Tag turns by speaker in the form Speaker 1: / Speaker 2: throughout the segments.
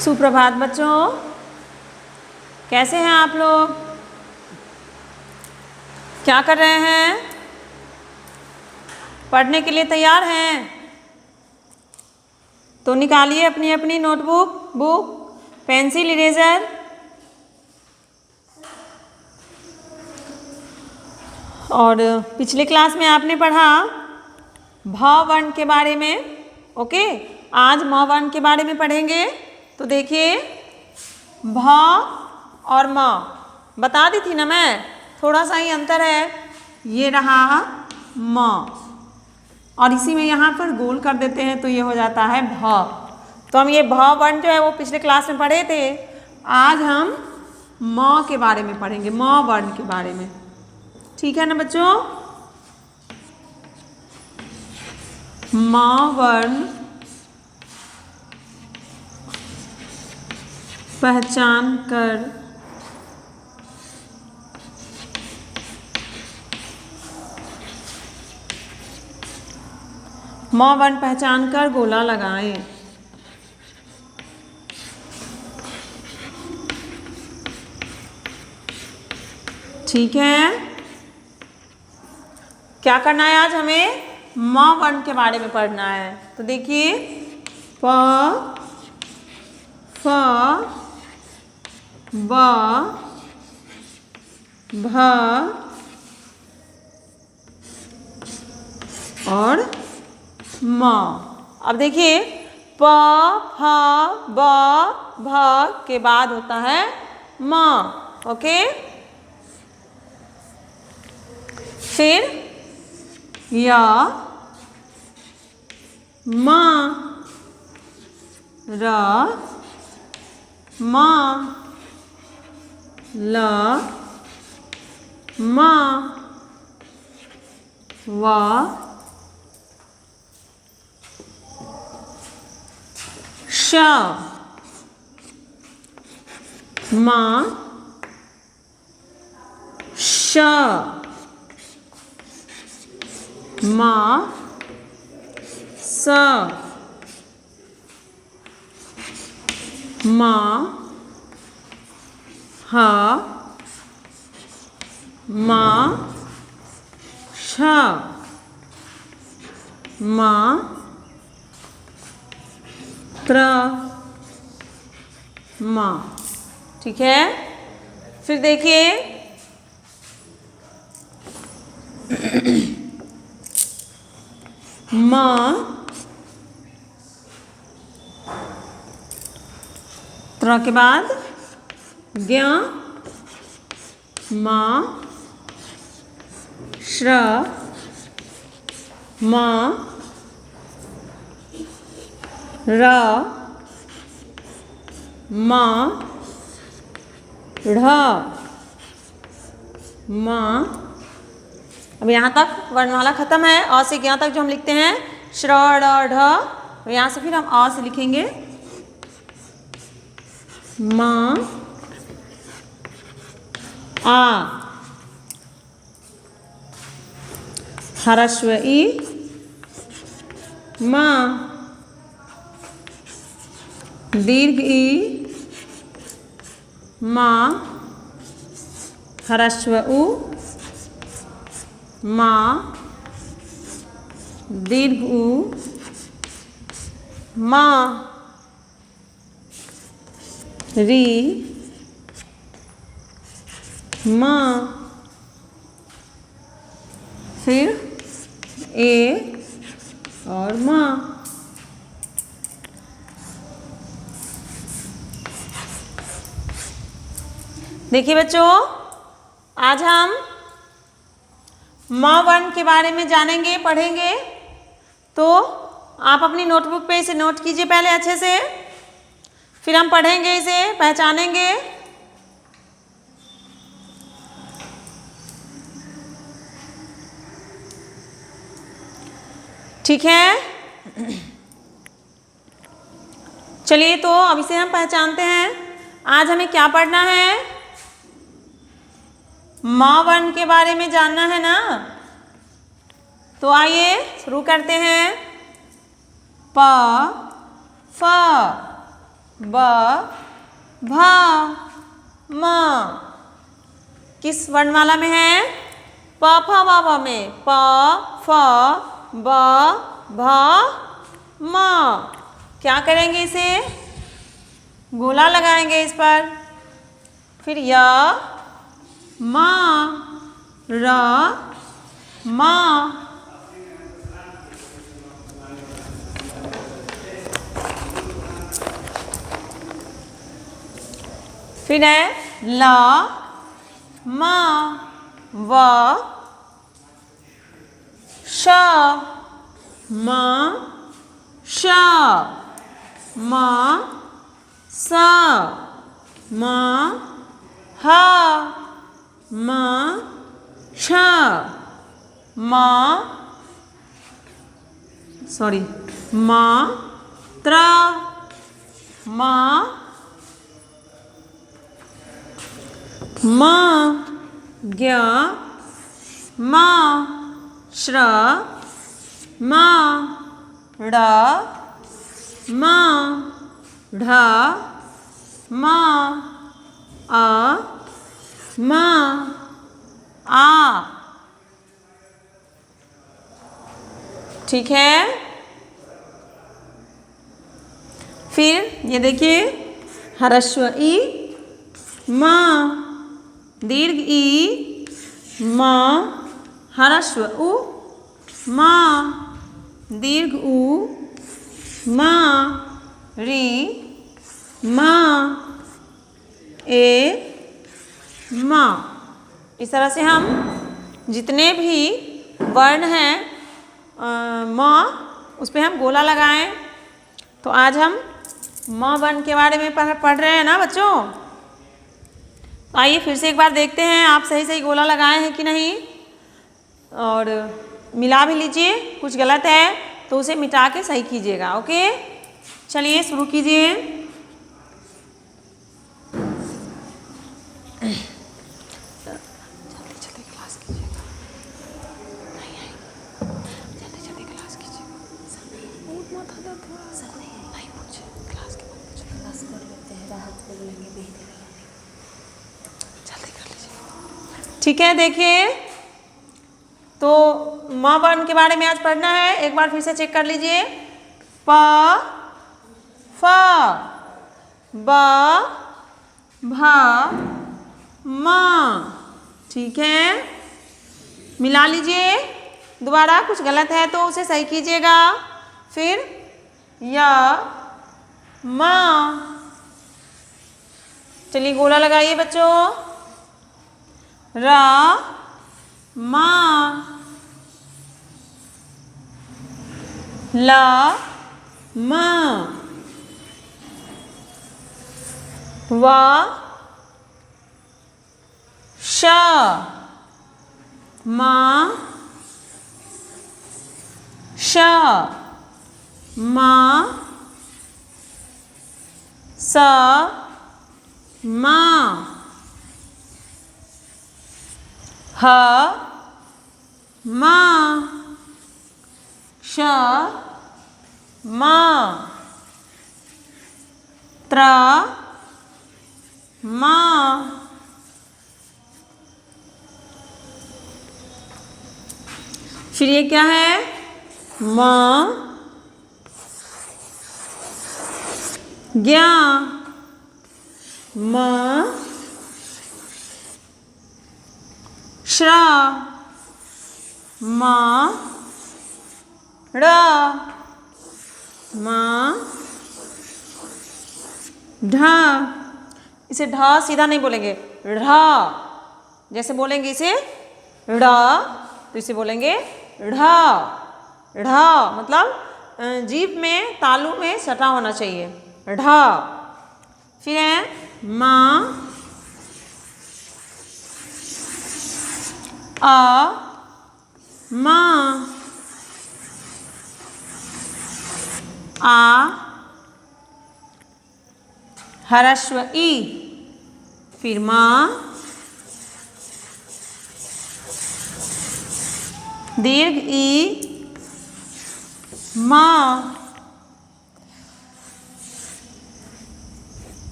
Speaker 1: सुप्रभात बच्चों, कैसे हैं आप लोग? क्या कर रहे हैं? पढ़ने के लिए तैयार हैं? तो निकालिए अपनी अपनी नोटबुक, बुक, पेंसिल, इरेजर। और पिछले क्लास में आपने पढ़ा भ वर्ण के बारे में। ओके, आज म वर्ण के बारे में पढ़ेंगे। तो देखिए, भ और म बता दी थी ना मैं, थोड़ा सा ही अंतर है। ये रहा म और इसी में यहाँ पर गोल कर देते हैं तो ये हो जाता है भ। तो हम ये भ वर्ण जो है वो पिछले क्लास में पढ़े थे। आज हम म के बारे में पढ़ेंगे, म वर्ण के बारे में। ठीक है ना बच्चों? म वर्ण पहचान कर म वर्ण पहचान कर गोला लगाएं। ठीक है, क्या करना है आज हमें? म वर्ण के बारे में पढ़ना है। तो देखिए, प, फ, ब, भ और म। अब देखिए, प, फ, ब, भ के बाद होता है म। ओके, फिर य, म, र, म, ल, म, व, श, म, श, म, स, म, ह, म, ष, म, त्र, म। ठीक है, फिर देखिए, म, त्र के बाद ज्ञ, म, श्र, म, र, म, ढ़, म। अब यहाँ तक वर्णमाला खत्म है। अ से ज्ञ तक जो हम लिखते हैं श्र, ड़, ढ, तो यहाँ से फिर हम अ से लिखेंगे म, आ, ह्रस्व ई, म, दीर्घ ई, म, ह्रस्व उ, म, दीर्घ उ, म, री, म, फिर ए और म। देखिए बच्चों, आज हम म वर्ण के बारे में जानेंगे, पढ़ेंगे। तो आप अपनी नोटबुक पे इसे नोट कीजिए पहले अच्छे से, फिर हम पढ़ेंगे, इसे पहचानेंगे। ठीक है, चलिए तो अब इसे हम पहचानते हैं। आज हमें क्या पढ़ना है? म वर्ण के बारे में जानना है ना। तो आइए शुरू करते हैं। प, फ, ब भा म। किस वर्णमाला में है? प फ ब भ में। प फ ब भ म। क्या करेंगे इसे? गोला लगाएंगे इस पर। फिर य म र म। फिर है ल म व श म श म स म ह म छ म म त्र म म ज्ञ म श्र म ड़ म ढ म अ म आ। ठीक है। फिर ये देखिए ह्रस्व ई म, दीर्घ ई म, ह्रस्व उ म, दीर्घ उ म, री म, ए म। इस तरह से हम जितने भी वर्ण हैं म उस पर हम गोला लगाएं। तो आज हम म वर्ण के बारे में पढ़ रहे हैं ना बच्चों। तो आइए फिर से एक बार देखते हैं आप सही सही गोला लगाए हैं कि नहीं, और मिला भी लीजिए। कुछ गलत है तो उसे मिटा के सही कीजिएगा। ओके, चलिए शुरू कीजिए। ठीक है, देखिए तो म वर्ण के बारे में आज पढ़ना है। एक बार फिर से चेक कर लीजिए। प फ ब भ म। ठीक है, मिला लीजिए दोबारा। कुछ गलत है तो उसे सही कीजिएगा। फिर य म। चलिए गोला लगाइए बच्चों। र म, ल म, व श म, श म, स म, ह म, श म, त्र म। फिर ये क्या है? म ज्ञ म, श्र म, ड़ म, ढ। इसे ढ सीधा नहीं बोलेंगे, ढ जैसे बोलेंगे इसे ड़, तो इसे बोलेंगे ढ। ढ मतलब जीभ में तालू में सटा होना चाहिए, ढ। फिर है म अ म, आ ह्रस्व ई। फिर म, दीर्घ ई म,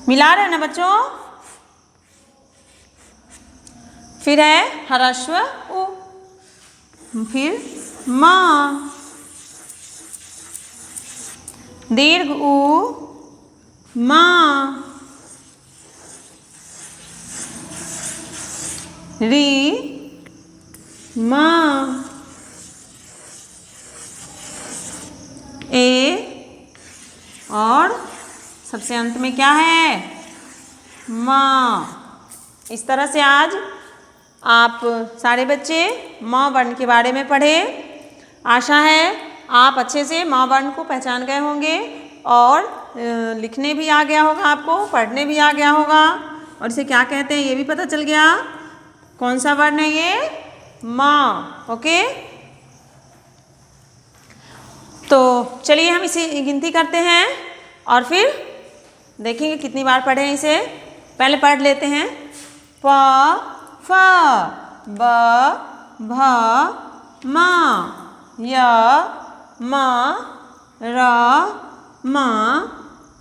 Speaker 1: मिला रहे हैं ना बच्चों। फिर है ह्रस्व उ, फिर माँ, दीर्घ उ, माँ, री, माँ, ए, और सबसे अंत में क्या है, माँ। इस तरह से आज आप सारे बच्चे माँ वर्ण के बारे में पढ़े। आशा है आप अच्छे से माँ वर्ण को पहचान गए होंगे और लिखने भी आ गया होगा आपको, पढ़ने भी आ गया होगा, और इसे क्या कहते हैं ये भी पता चल गया। कौन सा वर्ण है ये, माँ। ओके, तो चलिए हम इसे गिनती करते हैं और फिर देखेंगे कितनी बार पढ़े हैं इसे। पहले पढ़ लेते हैं। प, फ, ब, भ, म, य, म, र, म,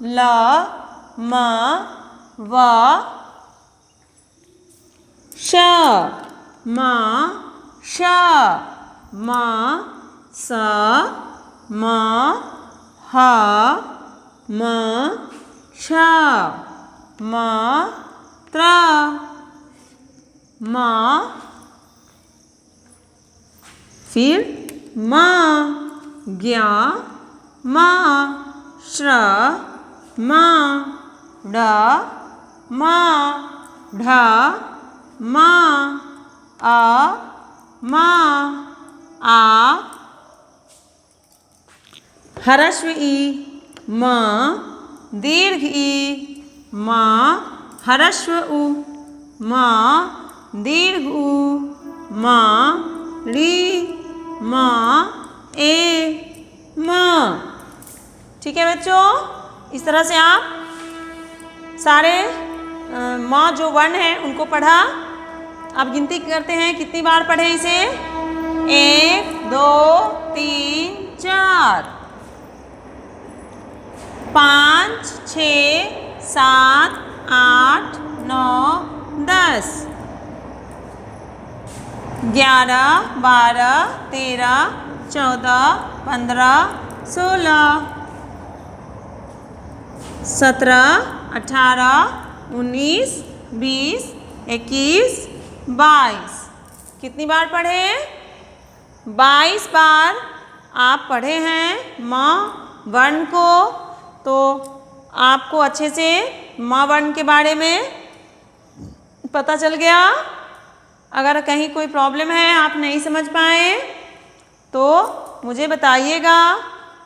Speaker 1: ल, म, व, श, म, ष, म, स, म, ह, म, छ, म, त्र, म, फिर म, ज्ञ, म, श्र, म, ड, म, ढ, म, अ, म, आ, ह्रस्व ई, म, दीर्घ ई, म, ह्रस्व उ, म, दीर्घ उ, म, री, म, ए, म। ठीक है बच्चों, इस तरह से आप सारे म जो वर्ण हैं उनको पढ़ा। अब गिनती करते हैं कितनी बार पढ़े इसे। 1 2 3 4 5 6 7 8 9 10 11 12 13 14 15 16 17 18 19 20 21 22। कितनी बार पढ़े, 22 बार आप पढ़े हैं म वर्ण को। तो आपको अच्छे से म वर्ण के बारे में पता चल गया। अगर कहीं कोई प्रॉब्लम है, आप नहीं समझ पाए तो मुझे बताइएगा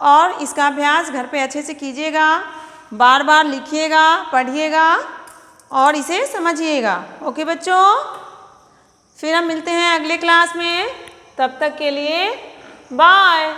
Speaker 1: और इसका अभ्यास घर पे अच्छे से कीजिएगा। बार बार लिखिएगा, पढ़िएगा और इसे समझिएगा। ओके बच्चों, फिर हम मिलते हैं अगले क्लास में। तब तक के लिए बाय।